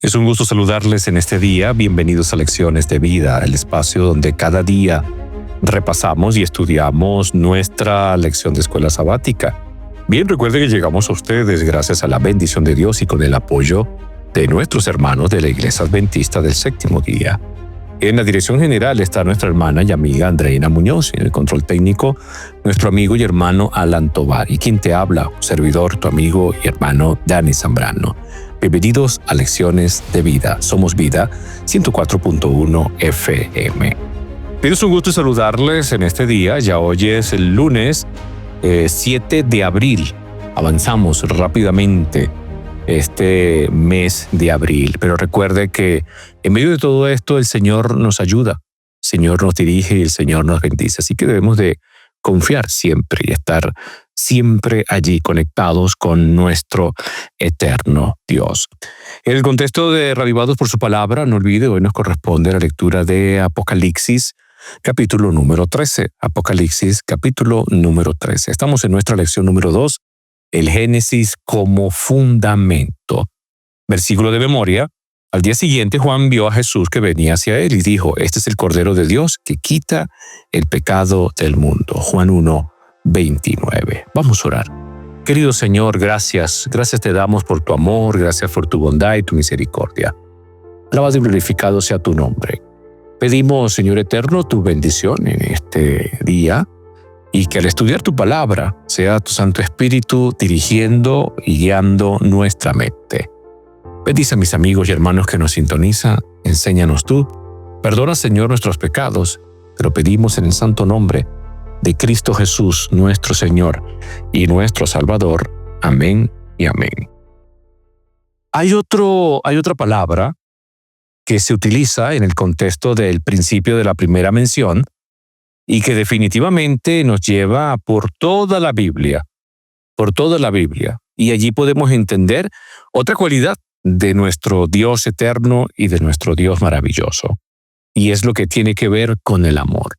Es un gusto saludarles en este día. Bienvenidos a Lecciones de Vida, el espacio donde cada día repasamos y estudiamos nuestra lección de escuela sabática. Bien, recuerde que llegamos a ustedes gracias a la bendición de Dios y con el apoyo de nuestros hermanos de la Iglesia Adventista del Séptimo Día. En la dirección general está nuestra hermana y amiga Andreina Muñoz, y en el control técnico nuestro amigo y hermano Alan Tovar, y quien te habla, servidor, tu amigo y hermano Dani Zambrano. Bienvenidos a Lecciones de Vida. Somos Vida 104.1 FM. Es un gusto saludarles en este día. Ya hoy es el lunes 7 de abril. Avanzamos rápidamente este mes de abril. Pero recuerde que en medio de todo esto el Señor nos ayuda, el Señor nos dirige y el Señor nos bendice. Así que debemos de confiar siempre y estar siempre allí conectados con nuestro eterno Dios. En el contexto de Reavivados por su palabra, no olvide, hoy nos corresponde la lectura de Apocalipsis, capítulo número 13. Apocalipsis, capítulo número 13. Estamos en nuestra lección número 2, el Génesis como fundamento. Versículo de memoria. Al día siguiente, Juan vio a Jesús que venía hacia él y dijo: Este es el Cordero de Dios que quita el pecado del mundo. Juan 1:29. Vamos a orar. Querido Señor, gracias. Gracias te damos por tu amor, gracias por tu bondad y tu misericordia. Alabado y glorificado sea tu nombre. Pedimos, Señor eterno, tu bendición en este día y que al estudiar tu palabra sea tu Santo Espíritu dirigiendo y guiando nuestra mente. Bendice a mis amigos y hermanos que nos sintonizan, enséñanos tú. Perdona, Señor, nuestros pecados, te lo pedimos en el santo nombre de Cristo Jesús, nuestro Señor y nuestro Salvador. Amén y amén. Hay otra palabra que se utiliza en el contexto del principio de la primera mención y que definitivamente nos lleva por toda la Biblia, y allí podemos entender otra cualidad de nuestro Dios eterno y de nuestro Dios maravilloso. Y es lo que tiene que ver con el amor.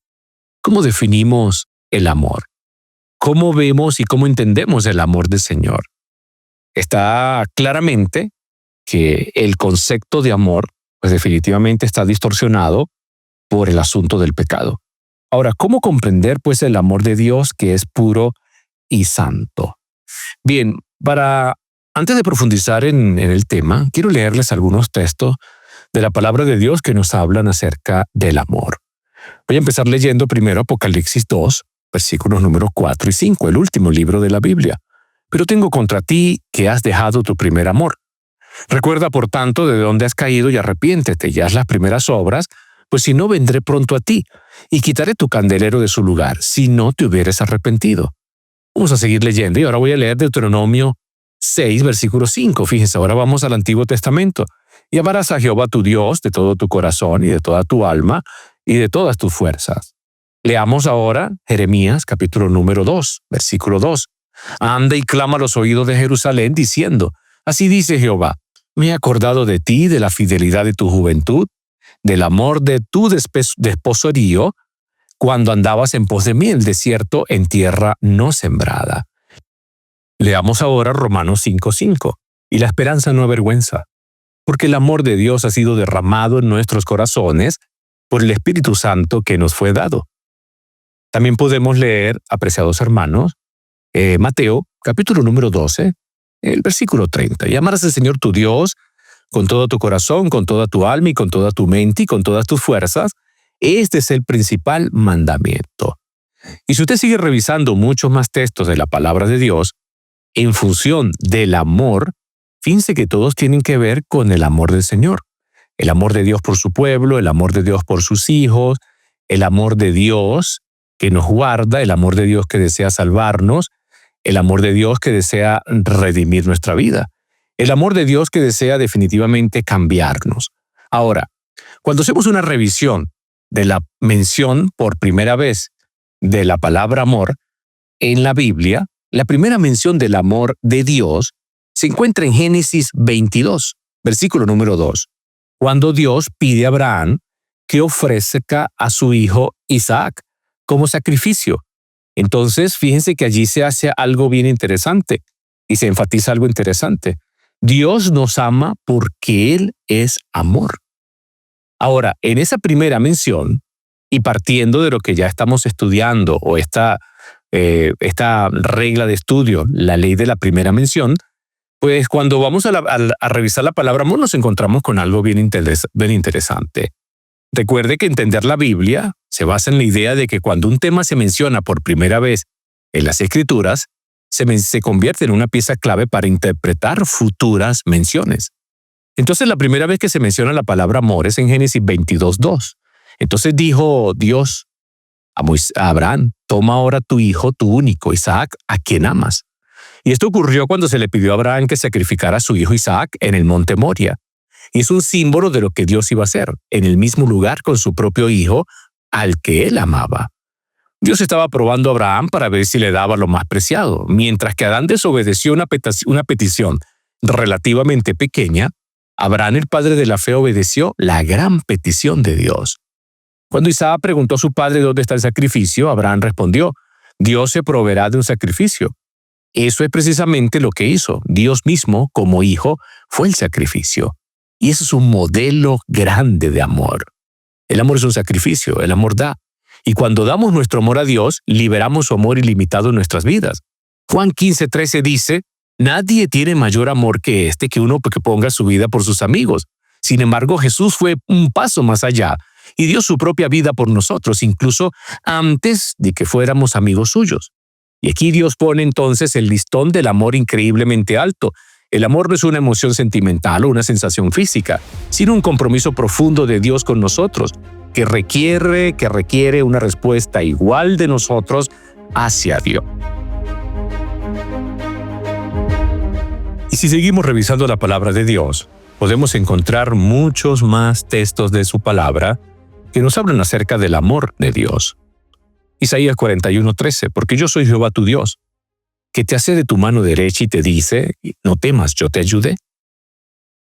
¿Cómo definimos el amor? ¿Cómo vemos y cómo entendemos el amor del Señor? Está claramente que el concepto de amor, pues definitivamente está distorsionado por el asunto del pecado. Ahora, ¿cómo comprender pues el amor de Dios que es puro y santo? Bien, antes de profundizar en el tema, quiero leerles algunos textos de la palabra de Dios que nos hablan acerca del amor. Voy a empezar leyendo primero Apocalipsis 2, versículos números 4 y 5, el último libro de la Biblia. Pero tengo contra ti que has dejado tu primer amor. Recuerda, por tanto, de dónde has caído y arrepiéntete y haz las primeras obras, pues si no, vendré pronto a ti y quitaré tu candelero de su lugar, si no te hubieres arrepentido. Vamos a seguir leyendo y ahora voy a leer Deuteronomio 6, versículo 5. Fíjense, ahora vamos al Antiguo Testamento. Y amarás a Jehová tu Dios de todo tu corazón y de toda tu alma y de todas tus fuerzas. Leamos ahora Jeremías, capítulo número 2, versículo 2. Anda y clama a los oídos de Jerusalén, diciendo: Así dice Jehová, me he acordado de ti, de la fidelidad de tu juventud, del amor de tu desposorío, cuando andabas en pos de mí en el desierto, en tierra no sembrada. Leamos ahora Romanos 5:5. Y la esperanza no avergüenza, porque el amor de Dios ha sido derramado en nuestros corazones por el Espíritu Santo que nos fue dado. También podemos leer, apreciados hermanos, Mateo, capítulo número 12, el versículo 30. Y amarás al Señor tu Dios con todo tu corazón, con toda tu alma y con toda tu mente y con todas tus fuerzas. Este es el principal mandamiento. Y si usted sigue revisando muchos más textos de la palabra de Dios, en función del amor, fíjense que todos tienen que ver con el amor del Señor. El amor de Dios por su pueblo, el amor de Dios por sus hijos, el amor de Dios que nos guarda, el amor de Dios que desea salvarnos, el amor de Dios que desea redimir nuestra vida, el amor de Dios que desea definitivamente cambiarnos. Ahora, cuando hacemos una revisión de la mención por primera vez de la palabra amor en la Biblia, la primera mención del amor de Dios se encuentra en Génesis 22, versículo número 2, cuando Dios pide a Abraham que ofrezca a su hijo Isaac como sacrificio. Entonces, fíjense que allí se hace algo bien interesante y se enfatiza algo interesante. Dios nos ama porque Él es amor. Ahora, en esa primera mención, y partiendo de lo que ya estamos estudiando, o esta regla de estudio, la ley de la primera mención, pues cuando vamos a revisar la palabra amor nos encontramos con algo bien interesante. Recuerde que entender la Biblia se basa en la idea de que cuando un tema se menciona por primera vez en las Escrituras, se convierte en una pieza clave para interpretar futuras menciones. Entonces, la primera vez que se menciona la palabra amor es en Génesis 22:2. Entonces dijo Dios a Abraham: toma ahora tu hijo, tu único, Isaac, a quien amas. Y esto ocurrió cuando se le pidió a Abraham que sacrificara a su hijo Isaac en el monte Moria. Y es un símbolo de lo que Dios iba a hacer, en el mismo lugar con su propio hijo, al que él amaba. Dios estaba probando a Abraham para ver si le daba lo más preciado. Mientras que Adán desobedeció una petición relativamente pequeña, Abraham, el padre de la fe, obedeció la gran petición de Dios. Cuando Isaac preguntó a su padre dónde está el sacrificio, Abraham respondió: Dios se proveerá de un sacrificio. Eso es precisamente lo que hizo. Dios mismo, como hijo, fue el sacrificio. Y eso es un modelo grande de amor. El amor es un sacrificio, el amor da. Y cuando damos nuestro amor a Dios, liberamos su amor ilimitado en nuestras vidas. Juan 15:13 dice: nadie tiene mayor amor que este, que uno que ponga su vida por sus amigos. Sin embargo, Jesús fue un paso más allá y dio su propia vida por nosotros, incluso antes de que fuéramos amigos suyos. Y aquí Dios pone entonces el listón del amor increíblemente alto. El amor no es una emoción sentimental o una sensación física, sino un compromiso profundo de Dios con nosotros, que requiere una respuesta igual de nosotros hacia Dios. Y si seguimos revisando la palabra de Dios, podemos encontrar muchos más textos de su palabra que nos hablan acerca del amor de Dios. Isaías 41:13, porque yo soy Jehová tu Dios, que te hace de tu mano derecha y te dice: no temas, yo te ayudé.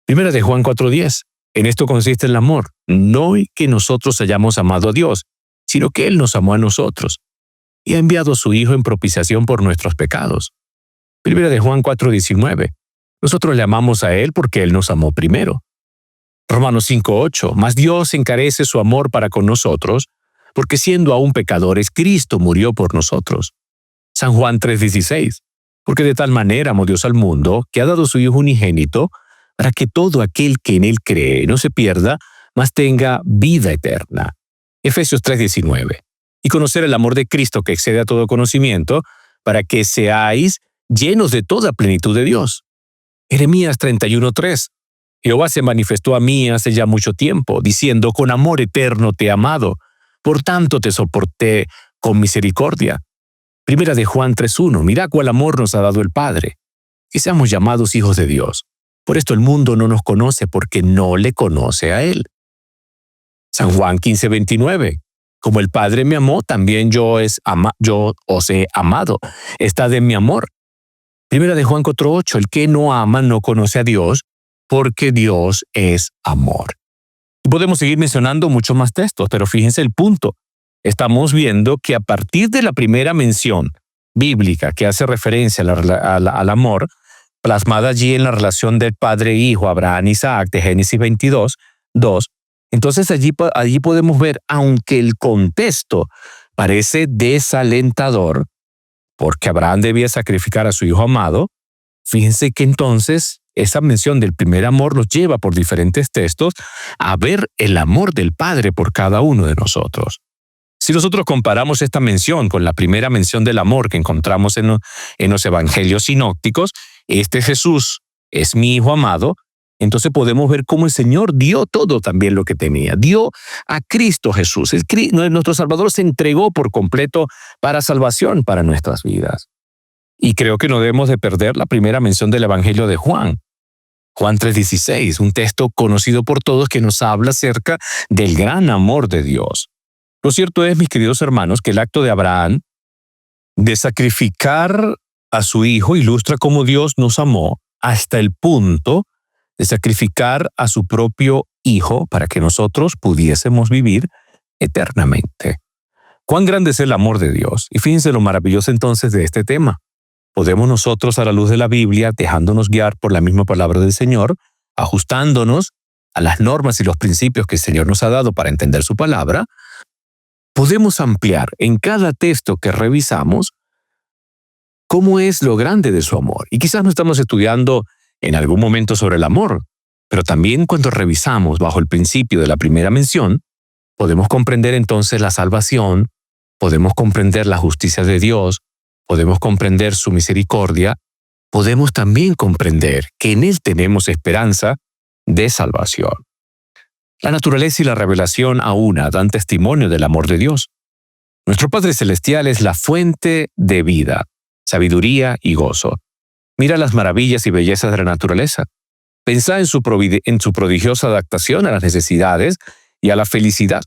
Primera de Juan 4:10, en esto consiste el amor, no que nosotros hayamos amado a Dios, sino que Él nos amó a nosotros y ha enviado a su Hijo en propiciación por nuestros pecados. Primera de Juan 4:19, nosotros le amamos a Él porque Él nos amó primero. Romanos 5:8, mas Dios encarece su amor para con nosotros, porque siendo aún pecadores, Cristo murió por nosotros. San Juan 3:16, porque de tal manera amó Dios al mundo, que ha dado su Hijo unigénito, para que todo aquel que en Él cree no se pierda, mas tenga vida eterna. Efesios 3:19, y conocer el amor de Cristo que excede a todo conocimiento, para que seáis llenos de toda plenitud de Dios. Jeremías 31:3, Jehová se manifestó a mí hace ya mucho tiempo, diciendo: con amor eterno te he amado, por tanto te soporté con misericordia. Primera de Juan 3:1, mira cuál amor nos ha dado el Padre, que seamos llamados hijos de Dios. Por esto el mundo no nos conoce, porque no le conoce a Él. San Juan 15:29, como el Padre me amó, también yo os he amado. Estad en mi amor. Primera de Juan 4:8, el que no ama no conoce a Dios, porque Dios es amor. Y podemos seguir mencionando muchos más textos, pero fíjense el punto. Estamos viendo que a partir de la primera mención bíblica que hace referencia al amor, plasmada allí en la relación del padre e hijo Abraham-Isaac de Génesis 22:2, entonces allí podemos ver, aunque el contexto parece desalentador, porque Abraham debía sacrificar a su hijo amado, fíjense que entonces esa mención del primer amor nos lleva por diferentes textos a ver el amor del Padre por cada uno de nosotros. Si nosotros comparamos esta mención con la primera mención del amor que encontramos en los evangelios sinópticos, este Jesús es mi Hijo amado, entonces podemos ver cómo el Señor dio todo también lo que tenía. Dio a Cristo Jesús. Nuestro Salvador se entregó por completo para salvación para nuestras vidas. Y creo que no debemos de perder la primera mención del Evangelio de Juan. Juan 3:16, un texto conocido por todos que nos habla acerca del gran amor de Dios. Lo cierto es, mis queridos hermanos, que el acto de Abraham de sacrificar a su hijo ilustra cómo Dios nos amó hasta el punto de sacrificar a su propio hijo para que nosotros pudiésemos vivir eternamente. Cuán grande es el amor de Dios. Y fíjense lo maravilloso entonces de este tema. podemos nosotros, a la luz de la Biblia, dejándonos guiar por la misma palabra del Señor, ajustándonos a las normas y los principios que el Señor nos ha dado para entender su palabra, podemos ampliar en cada texto que revisamos cómo es lo grande de su amor. Y quizás no estamos estudiando en algún momento sobre el amor, pero también cuando revisamos bajo el principio de la primera mención, podemos comprender entonces la salvación, podemos comprender la justicia de Dios, podemos comprender su misericordia, podemos también comprender que en Él tenemos esperanza de salvación. La naturaleza y la revelación a una dan testimonio del amor de Dios. Nuestro Padre Celestial es la fuente de vida, sabiduría y gozo. Mira las maravillas y bellezas de la naturaleza. Pensá en su prodigiosa adaptación a las necesidades y a la felicidad,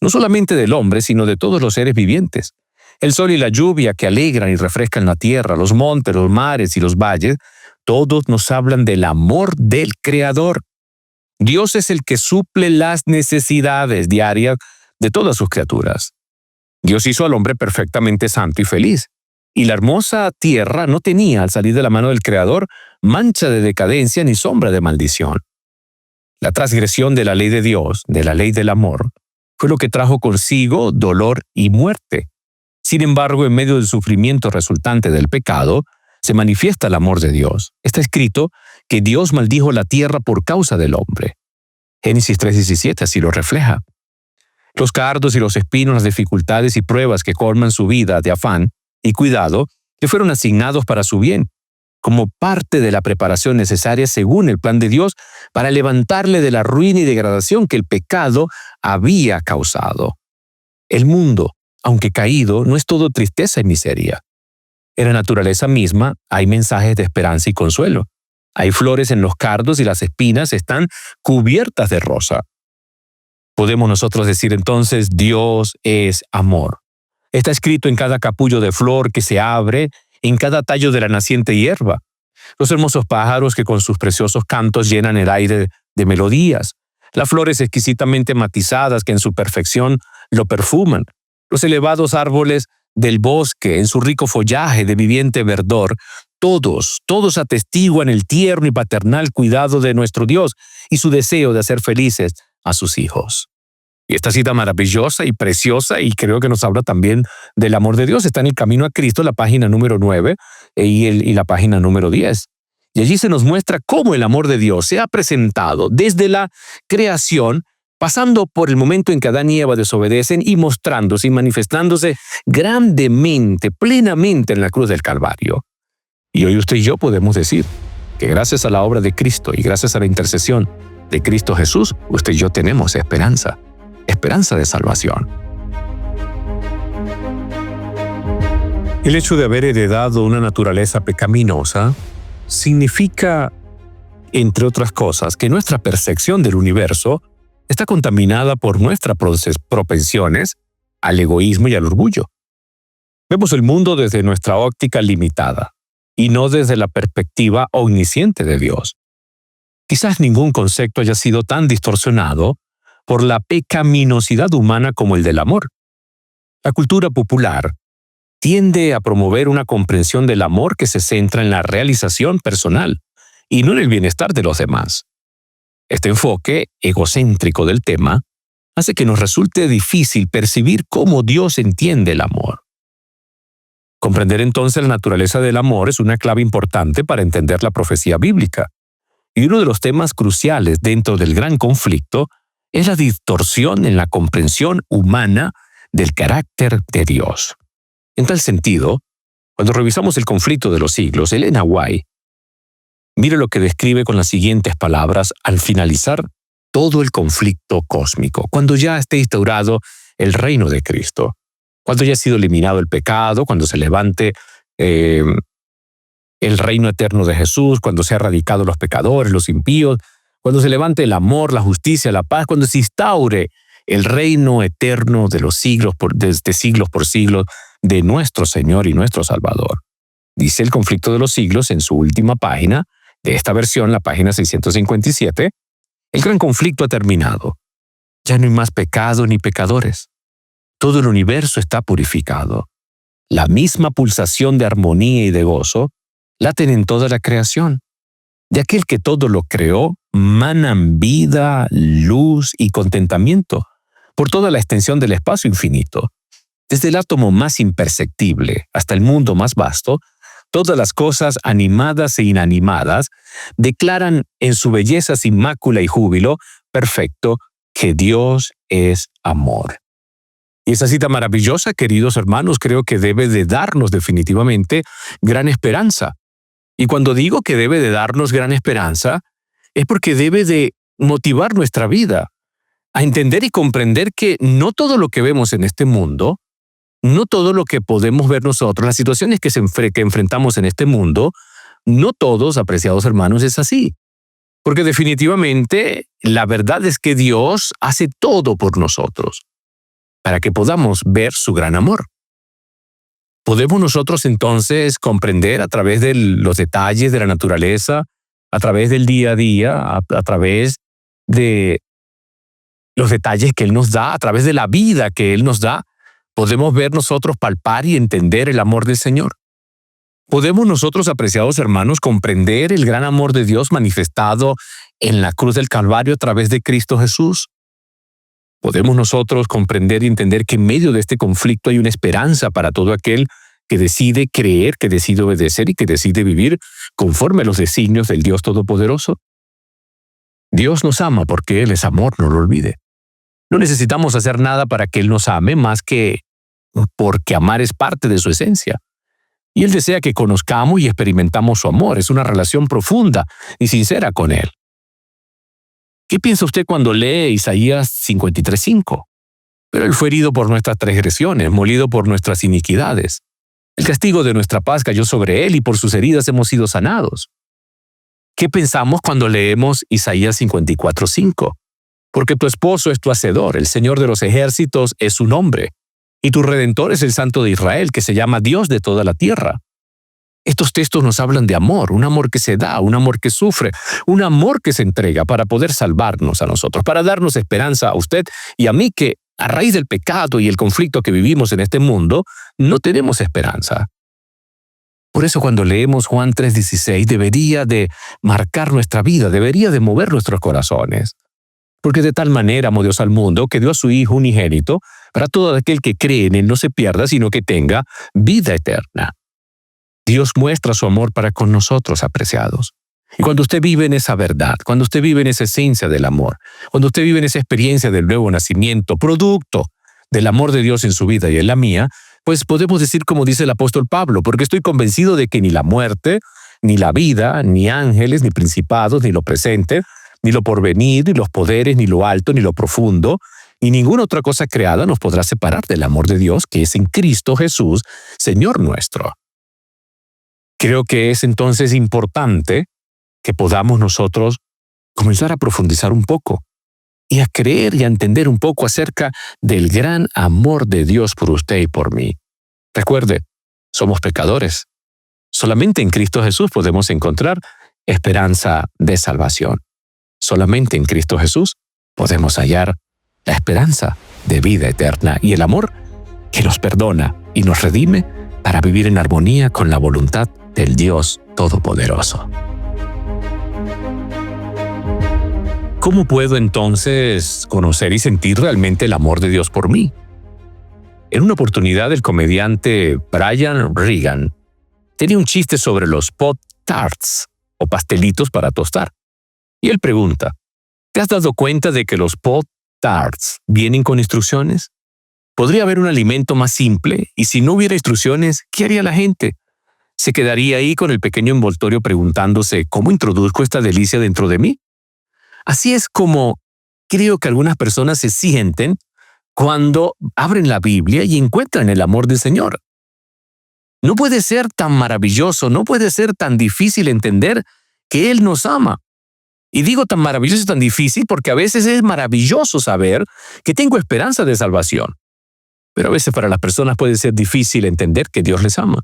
no solamente del hombre, sino de todos los seres vivientes. El sol y la lluvia que alegran y refrescan la tierra, los montes, los mares y los valles, todos nos hablan del amor del Creador. Dios es el que suple las necesidades diarias de todas sus criaturas. Dios hizo al hombre perfectamente santo y feliz, y la hermosa tierra no tenía, al salir de la mano del Creador, mancha de decadencia ni sombra de maldición. La transgresión de la ley de Dios, de la ley del amor, fue lo que trajo consigo dolor y muerte. Sin embargo, en medio del sufrimiento resultante del pecado, se manifiesta el amor de Dios. Está escrito que Dios maldijo la tierra por causa del hombre. Génesis 3:17 así lo refleja. Los cardos y los espinos, las dificultades y pruebas que colman su vida de afán y cuidado, le fueron asignados para su bien, como parte de la preparación necesaria según el plan de Dios para levantarle de la ruina y degradación que el pecado había causado. El mundo, aunque caído, no es todo tristeza y miseria. En la naturaleza misma hay mensajes de esperanza y consuelo. Hay flores en los cardos y las espinas están cubiertas de rosa. Podemos nosotros decir entonces, Dios es amor. Está escrito en cada capullo de flor que se abre, en cada tallo de la naciente hierba. Los hermosos pájaros que con sus preciosos cantos llenan el aire de melodías. Las flores exquisitamente matizadas que en su perfección lo perfuman. Los elevados árboles del bosque en su rico follaje de viviente verdor, todos atestiguan el tierno y paternal cuidado de nuestro Dios y su deseo de hacer felices a sus hijos. Y esta cita maravillosa y preciosa, y creo que nos habla también del amor de Dios, está en el Camino a Cristo, la página número 9 y la página número 10. Y allí se nos muestra cómo el amor de Dios se ha presentado desde la creación, pasando por el momento en que Adán y Eva desobedecen y mostrándose y manifestándose grandemente, plenamente en la cruz del Calvario. Y hoy usted y yo podemos decir que gracias a la obra de Cristo y gracias a la intercesión de Cristo Jesús, usted y yo tenemos esperanza de salvación. El hecho de haber heredado una naturaleza pecaminosa significa, entre otras cosas, que nuestra percepción del universo está contaminada por nuestras propensiones al egoísmo y al orgullo. Vemos el mundo desde nuestra óptica limitada y no desde la perspectiva omnisciente de Dios. Quizás ningún concepto haya sido tan distorsionado por la pecaminosidad humana como el del amor. La cultura popular tiende a promover una comprensión del amor que se centra en la realización personal y no en el bienestar de los demás. Este enfoque egocéntrico del tema hace que nos resulte difícil percibir cómo Dios entiende el amor. Comprender entonces la naturaleza del amor es una clave importante para entender la profecía bíblica. Y uno de los temas cruciales dentro del gran conflicto es la distorsión en la comprensión humana del carácter de Dios. En tal sentido, cuando revisamos el conflicto de los siglos, Elena White mire lo que describe con las siguientes palabras al finalizar todo el conflicto cósmico, cuando ya esté instaurado el reino de Cristo, cuando ya ha sido eliminado el pecado, cuando se levante el reino eterno de Jesús, cuando se han erradicado los pecadores, los impíos, cuando se levante el amor, la justicia, la paz, cuando se instaure el reino eterno de los siglos desde siglos por siglos de nuestro Señor y nuestro Salvador. Dice el conflicto de los siglos en su última página de esta versión, la página 657, el gran conflicto ha terminado. Ya no hay más pecado ni pecadores. Todo el universo está purificado. la misma pulsación de armonía y de gozo, laten en toda la creación. De aquel que todo lo creó, manan vida, luz y contentamiento por toda la extensión del espacio infinito. Desde el átomo más imperceptible hasta el mundo más vasto, todas las cosas animadas e inanimadas declaran en su belleza sin mácula y júbilo perfecto que Dios es amor. Y esa cita maravillosa, queridos hermanos, creo que debe de darnos definitivamente gran esperanza. Y cuando digo que debe de darnos gran esperanza, es porque debe de motivar nuestra vida a entender y comprender que no todo lo que vemos en este mundo, no todo lo que podemos ver nosotros, las situaciones que enfrentamos en este mundo, no todos, apreciados hermanos, es así. Porque definitivamente la verdad es que Dios hace todo por nosotros, para que podamos ver su gran amor. Podemos nosotros entonces comprender a través de los detalles de la naturaleza, a través del día a día, a través de los detalles que Él nos da, a través de la vida que Él nos da, podemos ver nosotros palpar y entender el amor del Señor. Podemos nosotros, apreciados hermanos, comprender el gran amor de Dios manifestado en la cruz del Calvario a través de Cristo Jesús. Podemos nosotros comprender y entender que en medio de este conflicto hay una esperanza para todo aquel que decide creer, que decide obedecer y que decide vivir conforme a los designios del Dios Todopoderoso. Dios nos ama porque Él es amor, no lo olvide. No necesitamos hacer nada para que Él nos ame más que porque amar es parte de su esencia. Y Él desea que conozcamos y experimentamos su amor. Es una relación profunda y sincera con Él. ¿Qué piensa usted cuando lee Isaías 53:5? Pero Él fue herido por nuestras transgresiones, molido por nuestras iniquidades. El castigo de nuestra paz cayó sobre Él y por sus heridas hemos sido sanados. ¿Qué pensamos cuando leemos Isaías 54:5? Porque tu esposo es tu hacedor, el Señor de los ejércitos es su nombre, y tu Redentor es el Santo de Israel, que se llama Dios de toda la tierra. Estos textos nos hablan de amor, un amor que se da, un amor que sufre, un amor que se entrega para poder salvarnos a nosotros, para darnos esperanza a usted y a mí que, a raíz del pecado y el conflicto que vivimos en este mundo, no tenemos esperanza. Por eso cuando leemos Juan 3:16 debería de marcar nuestra vida, debería de mover nuestros corazones. Porque de tal manera amó Dios al mundo que dio a su Hijo unigénito para todo aquel que cree en Él no se pierda, sino que tenga vida eterna. Dios muestra su amor para con nosotros, apreciados. Y cuando usted vive en esa verdad, cuando usted vive en esa esencia del amor, cuando usted vive en esa experiencia del nuevo nacimiento, producto del amor de Dios en su vida y en la mía, pues podemos decir como dice el apóstol Pablo, porque estoy convencido de que ni la muerte, ni la vida, ni ángeles, ni principados, ni lo presente, ni lo porvenir, ni los poderes, ni lo alto, ni lo profundo, ni ninguna otra cosa creada nos podrá separar del amor de Dios que es en Cristo Jesús, Señor nuestro. Creo que es entonces importante que podamos nosotros comenzar a profundizar un poco y a creer y a entender un poco acerca del gran amor de Dios por usted y por mí. Recuerde, somos pecadores. Solamente en Cristo Jesús podemos encontrar esperanza de salvación. Solamente en Cristo Jesús podemos hallar la esperanza de vida eterna y el amor que nos perdona y nos redime para vivir en armonía con la voluntad del Dios Todopoderoso. ¿Cómo puedo entonces conocer y sentir realmente el amor de Dios por mí? En una oportunidad, el comediante Brian Regan tenía un chiste sobre los Pop-Tarts o pastelitos para tostar. Y él pregunta, ¿te has dado cuenta de que los Pop-Tarts vienen con instrucciones? ¿Podría haber un alimento más simple? Y si no hubiera instrucciones, ¿qué haría la gente? ¿Se quedaría ahí con el pequeño envoltorio preguntándose cómo introduzco esta delicia dentro de mí? Así es como creo que algunas personas se sienten cuando abren la Biblia y encuentran el amor del Señor. No puede ser tan maravilloso, no puede ser tan difícil entender que Él nos ama. Y digo tan maravilloso y tan difícil porque a veces es maravilloso saber que tengo esperanza de salvación. Pero a veces para las personas puede ser difícil entender que Dios les ama.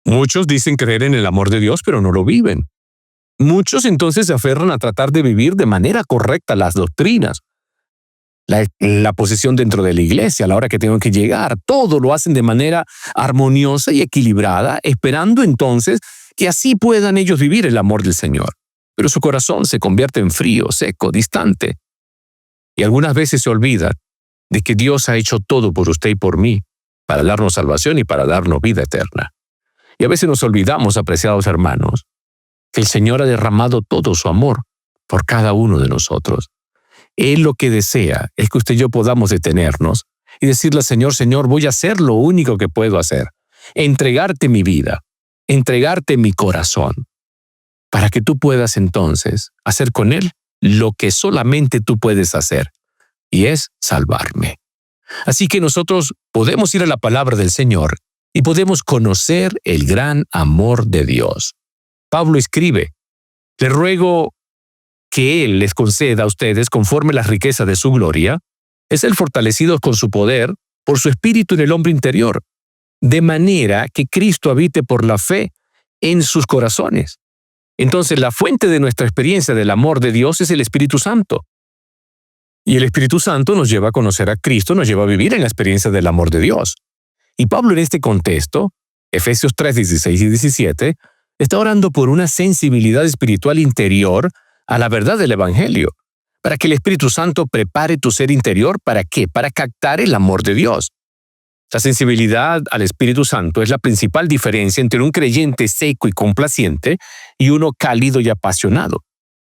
Muchos dicen creer en el amor de Dios, pero no lo viven. Muchos entonces se aferran a tratar de vivir de manera correcta las doctrinas. la posición dentro de la iglesia, a la hora que tengo que llegar. Todo lo hacen de manera armoniosa y equilibrada, esperando entonces que así puedan ellos vivir el amor del Señor. Pero su corazón se convierte en frío, seco, distante. Y algunas veces se olvidan de que Dios ha hecho todo por usted y por mí, para darnos salvación y para darnos vida eterna. Y a veces nos olvidamos, apreciados hermanos, que el Señor ha derramado todo su amor por cada uno de nosotros. Él lo que desea es que usted y yo podamos detenernos y decirle al Señor, Señor, voy a hacer lo único que puedo hacer, entregarte mi vida, entregarte mi corazón, para que tú puedas entonces hacer con Él lo que solamente tú puedes hacer, y es salvarme. Así que nosotros podemos ir a la palabra del Señor y podemos conocer el gran amor de Dios. Pablo escribe, le ruego que Él les conceda a ustedes conforme las riquezas de su gloria, es el fortalecido con su poder por su espíritu en el hombre interior, de manera que Cristo habite por la fe en sus corazones. Entonces, la fuente de nuestra experiencia del amor de Dios es el Espíritu Santo. Y el Espíritu Santo nos lleva a conocer a Cristo, nos lleva a vivir en la experiencia del amor de Dios. Y Pablo en este contexto, Efesios 3, 16 y 17, está orando por una sensibilidad espiritual interior a la verdad del Evangelio, para que el Espíritu Santo prepare tu ser interior. ¿Para qué? Para captar el amor de Dios. La sensibilidad al Espíritu Santo es la principal diferencia entre un creyente seco y complaciente y uno cálido y apasionado.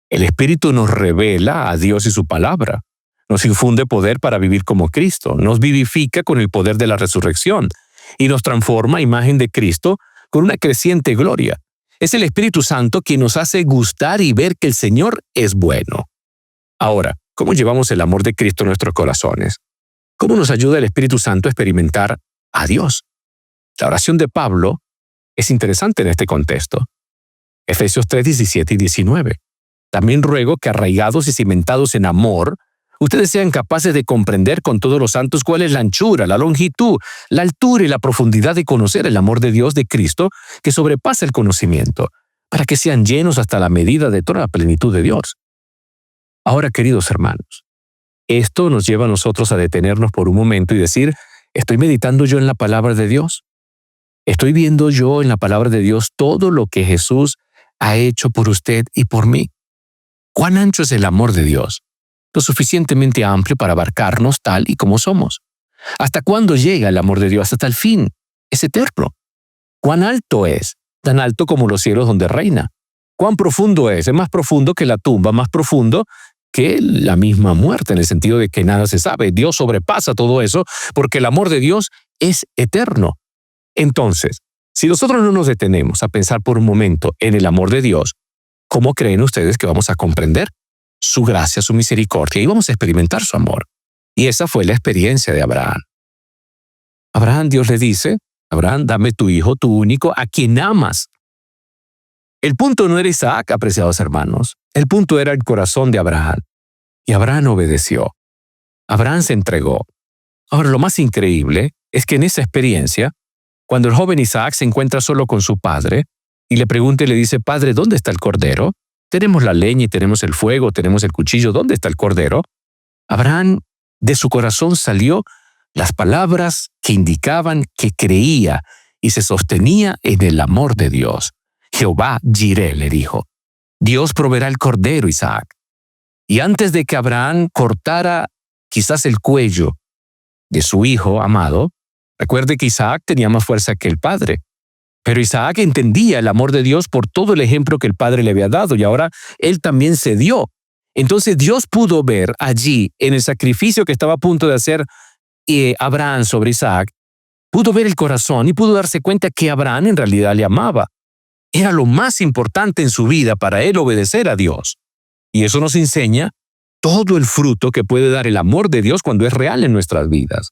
El Espíritu nos revela a Dios y su palabra, nos infunde poder para vivir como Cristo, nos vivifica con el poder de la resurrección y nos transforma a imagen de Cristo con una creciente gloria. Es el Espíritu Santo quien nos hace gustar y ver que el Señor es bueno. Ahora, ¿cómo llevamos el amor de Cristo a nuestros corazones? ¿Cómo nos ayuda el Espíritu Santo a experimentar a Dios? La oración de Pablo es interesante en este contexto. Efesios 3, 17 y 19. También ruego que arraigados y cimentados en amor, ustedes sean capaces de comprender con todos los santos cuál es la anchura, la longitud, la altura y la profundidad de conocer el amor de Dios de Cristo que sobrepasa el conocimiento, para que sean llenos hasta la medida de toda la plenitud de Dios. Ahora, queridos hermanos, esto nos lleva a nosotros a detenernos por un momento y decir, ¿estoy meditando yo en la palabra de Dios? ¿Estoy viendo yo en la palabra de Dios todo lo que Jesús ha hecho por usted y por mí? ¿Cuán ancho es el amor de Dios? Lo suficientemente amplio para abarcarnos tal y como somos. ¿Hasta cuándo llega el amor de Dios? Hasta el fin. Es eterno. ¿Cuán alto es? Tan alto como los cielos donde reina. ¿Cuán profundo es? Es más profundo que la tumba, más profundo que la misma muerte, en el sentido de que nada se sabe. Dios sobrepasa todo eso porque el amor de Dios es eterno. Entonces, si nosotros no nos detenemos a pensar por un momento en el amor de Dios, ¿cómo creen ustedes que vamos a comprender su gracia, su misericordia y vamos a experimentar su amor? Y esa fue la experiencia de Abraham. Abraham, Dios le dice, Abraham, dame tu hijo, tu único, a quien amas. El punto no era Isaac, apreciados hermanos. El punto era el corazón de Abraham. Y Abraham obedeció. Abraham se entregó. Ahora, lo más increíble es que en esa experiencia, cuando el joven Isaac se encuentra solo con su padre y le pregunta y le dice, Padre, ¿dónde está el cordero? Tenemos la leña y tenemos el fuego, tenemos el cuchillo, ¿dónde está el cordero? Abraham, de su corazón salió las palabras que indicaban que creía y se sostenía en el amor de Dios. Jehová Jireh, le dijo, Dios proveerá el cordero, Isaac. Y antes de que Abraham cortara quizás el cuello de su hijo amado, recuerde que Isaac tenía más fuerza que el padre. Pero Isaac entendía el amor de Dios por todo el ejemplo que el padre le había dado y ahora él también cedió. Entonces Dios pudo ver allí, en el sacrificio que estaba a punto de hacer Abraham sobre Isaac, pudo ver el corazón y pudo darse cuenta que Abraham en realidad le amaba. Era lo más importante en su vida para él obedecer a Dios. Y eso nos enseña todo el fruto que puede dar el amor de Dios cuando es real en nuestras vidas.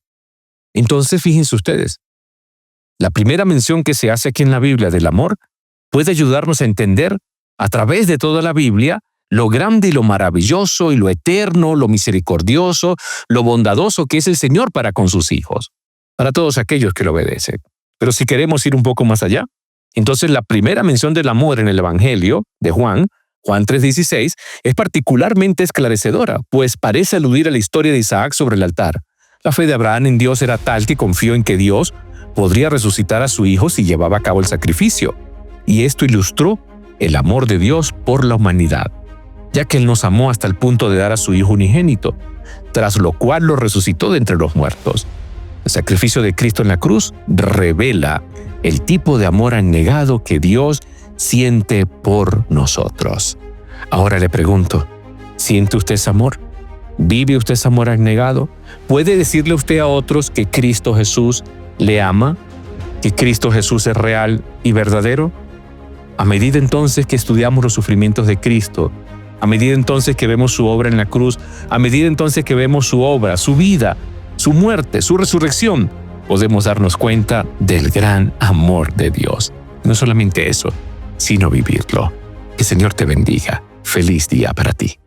Entonces, fíjense ustedes, la primera mención que se hace aquí en la Biblia del amor puede ayudarnos a entender a través de toda la Biblia lo grande y lo maravilloso y lo eterno, lo misericordioso, lo bondadoso que es el Señor para con sus hijos, para todos aquellos que lo obedecen. Pero si queremos ir un poco más allá, entonces la primera mención del amor en el Evangelio de Juan Juan 3:16 es particularmente esclarecedora, pues parece aludir a la historia de Isaac sobre el altar. La fe de Abraham en Dios era tal que confió en que Dios podría resucitar a su hijo si llevaba a cabo el sacrificio. Y esto ilustró el amor de Dios por la humanidad, ya que Él nos amó hasta el punto de dar a su hijo unigénito, tras lo cual lo resucitó de entre los muertos. El sacrificio de Cristo en la cruz revela el tipo de amor abnegado que Dios siente por nosotros. Ahora le pregunto, ¿siente usted ese amor? ¿Vive usted ese amor abnegado? ¿Puede decirle usted a otros que Cristo Jesús le ama? ¿Que Cristo Jesús es real y verdadero? A medida entonces que estudiamos los sufrimientos de Cristo, a medida entonces que vemos su obra en la cruz, a medida entonces que vemos su obra, su vida, su muerte, su resurrección, podemos darnos cuenta del gran amor de Dios. No solamente eso, sino vivirlo. Que el Señor te bendiga. Feliz día para ti.